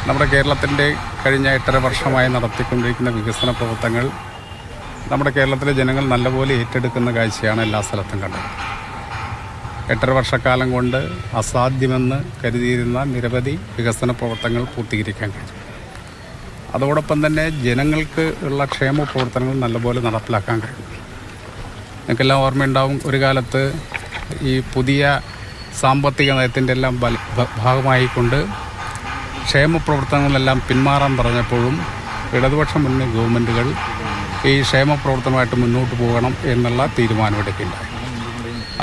നമ്മുടെ കേരളത്തിൻ്റെ കഴിഞ്ഞ 8.5 വർഷമായി നടത്തിക്കൊണ്ടിരിക്കുന്ന വികസന പ്രവർത്തനങ്ങൾ നമ്മുടെ കേരളത്തിലെ ജനങ്ങൾ നല്ലപോലെ ഏറ്റെടുക്കുന്ന കാഴ്ചയാണ് എല്ലാ സ്ഥലത്തും കണ്ടത്. 8.5 വർഷക്കാലം കൊണ്ട് അസാധ്യമെന്ന് കരുതിയിരുന്ന നിരവധി വികസന പ്രവർത്തനങ്ങൾ പൂർത്തീകരിക്കാൻ കഴിയും. അതോടൊപ്പം തന്നെ ജനങ്ങൾക്ക് ഉള്ള ക്ഷേമ പ്രവർത്തനങ്ങൾ നല്ലപോലെ നടപ്പിലാക്കാൻ കഴിയും. നിങ്ങൾക്കെല്ലാം ഓർമ്മയുണ്ടാവും, ഒരു കാലത്ത് ഈ പുതിയ സാമ്പത്തിക നയത്തിൻ്റെ എല്ലാം ഭാഗമായിക്കൊണ്ട് ക്ഷേമ പ്രവർത്തനങ്ങളെല്ലാം പിന്മാറാൻ പറഞ്ഞപ്പോഴും ഇടതുപക്ഷ മുന്നണി ഗവൺമെൻറ്റുകൾ ഈ ക്ഷേമ പ്രവർത്തനമായിട്ട് മുന്നോട്ട് പോകണം എന്നുള്ള തീരുമാനമെടുക്കുകയുണ്ടായി.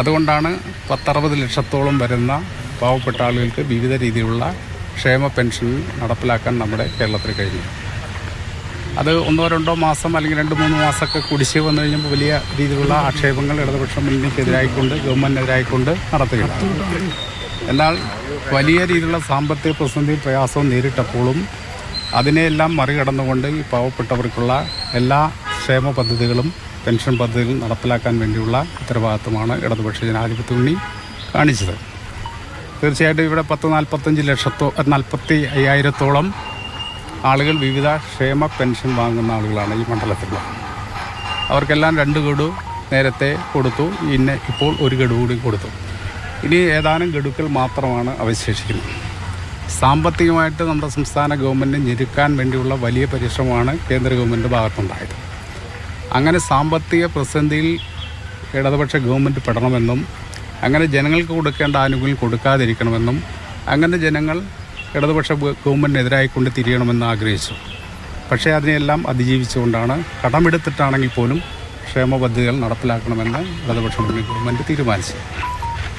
അതുകൊണ്ടാണ് 10-60 ലക്ഷത്തോളം വരുന്ന പാവപ്പെട്ട ആളുകൾക്ക് വിവിധ രീതിയിലുള്ള ക്ഷേമ പെൻഷൻ നടപ്പിലാക്കാൻ നമ്മുടെ കേരളത്തിൽ കഴിഞ്ഞു. അത് 1-2 മാസം അല്ലെങ്കിൽ 2-3 മാസമൊക്കെ കുടിശ്ശിക വന്നു കഴിഞ്ഞപ്പോൾ വലിയ രീതിയിലുള്ള ആക്ഷേപങ്ങൾ ഇടതുപക്ഷ മുന്നണിക്കെതിരായിക്കൊണ്ട് ഗവൺമെൻറ്റിനെതിരായിക്കൊണ്ട് നടത്തുകയാണ്. എന്നാൽ വലിയ രീതിയിലുള്ള സാമ്പത്തിക പ്രതിസന്ധി പ്രയാസവും നേരിട്ടപ്പോഴും അതിനെയെല്ലാം മറികടന്നുകൊണ്ട് ഈ പാവപ്പെട്ടവർക്കുള്ള എല്ലാ ക്ഷേമ പദ്ധതികളും പെൻഷൻ പദ്ധതികളും നടപ്പിലാക്കാൻ വേണ്ടിയുള്ള ഉത്തരവാദിത്വമാണ് ഇടതുപക്ഷ ജനാധിപത്യ മുന്നണി കാണിച്ചത്. തീർച്ചയായിട്ടും ഇവിടെ 45,000-ത്തോളം ആളുകൾ വിവിധ ക്ഷേമ പെൻഷൻ വാങ്ങുന്ന ആളുകളാണ് ഈ മണ്ഡലത്തിലുള്ള. അവർക്കെല്ലാം 2 ഗഡു നേരത്തെ കൊടുത്തു, ഇപ്പോൾ 1 ഗഡു കൂടി കൊടുത്തു. ഇനി ഏതാനും ഗഡുക്കൾ മാത്രമാണ് അവശേഷിക്കുന്നത്. സാമ്പത്തികമായിട്ട് നമ്മുടെ സംസ്ഥാന ഗവൺമെൻറ് ഞെരുക്കാൻ വേണ്ടിയുള്ള വലിയ പരിശ്രമമാണ് കേന്ദ്ര ഗവൺമെൻറ് ഭാഗത്തുണ്ടായത്. അങ്ങനെ സാമ്പത്തിക പ്രതിസന്ധിയിൽ ഇടതുപക്ഷ ഗവൺമെൻറ് പെടണമെന്നും അങ്ങനെ ജനങ്ങൾക്ക് കൊടുക്കേണ്ട ആനുകൂല്യം കൊടുക്കാതിരിക്കണമെന്നും അങ്ങനെ ജനങ്ങൾ ഇടതുപക്ഷ ഗവൺമെൻറ്റിനെതിരായിക്കൊണ്ട് തിരിയണമെന്ന് ആഗ്രഹിച്ചു. പക്ഷേ അതിനെല്ലാം അതിജീവിച്ചുകൊണ്ടാണ് കടമെടുത്തിട്ടാണെങ്കിൽ പോലും ക്ഷേമ പദ്ധതികൾ നടപ്പിലാക്കണമെന്ന് ഇടതുപക്ഷ മുന്നണി ഗവൺമെൻറ് തീരുമാനിച്ചു.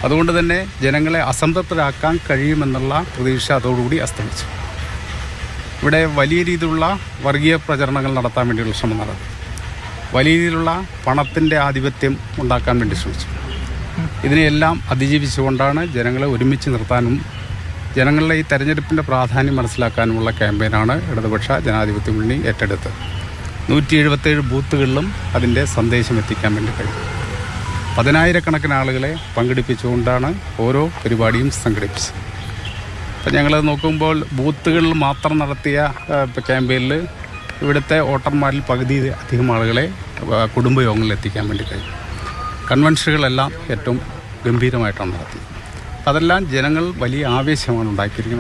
അതുകൊണ്ട് തന്നെ ജനങ്ങളെ അസംതൃപ്തരാക്കാൻ കഴിയുമെന്നുള്ള പ്രതീക്ഷ അതോടുകൂടി അസ്തമിച്ചു. ഇവിടെ വലിയ രീതിയിലുള്ള വർഗീയ പ്രചരണങ്ങൾ നടത്താൻ വേണ്ടിയുള്ള ശ്രമം നടത്തി. വലിയ രീതിയിലുള്ള പണത്തിൻ്റെ ആധിപത്യം ഉണ്ടാക്കാൻ വേണ്ടി ശ്രമിച്ചു. ഇതിനെയെല്ലാം അതിജീവിച്ചുകൊണ്ടാണ് ജനങ്ങളെ ഒരുമിച്ച് നിർത്താനും ജനങ്ങളുടെ ഈ തെരഞ്ഞെടുപ്പിൻ്റെ പ്രാധാന്യം മനസ്സിലാക്കാനുമുള്ള ക്യാമ്പയിനാണ് ഇടതുപക്ഷ ജനാധിപത്യ മുന്നണി ഏറ്റെടുത്തത്. 177 ബൂത്തുകളിലും അതിൻ്റെ സന്ദേശം എത്തിക്കാൻ വേണ്ടി കഴിയും. 10,000-കണക്കിന് ആളുകളെ പങ്കെടുപ്പിച്ചുകൊണ്ടാണ് ഓരോ പരിപാടിയും സംഘടിപ്പിച്ചത്. അപ്പം ഞങ്ങൾ നോക്കുമ്പോൾ ബൂത്തുകളിൽ മാത്രം നടത്തിയ ക്യാമ്പയിനിൽ ഇവിടുത്തെ വോട്ടർമാരിൽ പകുതി അധികം ആളുകളെ കുടുംബയോഗങ്ങളിൽ എത്തിക്കാൻ വേണ്ടി കഴിയും. കൺവെൻഷനുകളെല്ലാം ഏറ്റവും ഗംഭീരമായിട്ടാണ് നടത്തിയത്. അതെല്ലാം ജനങ്ങൾ വലിയ ആവേശമാണ് ഉണ്ടാക്കിയിരിക്കുന്നത്.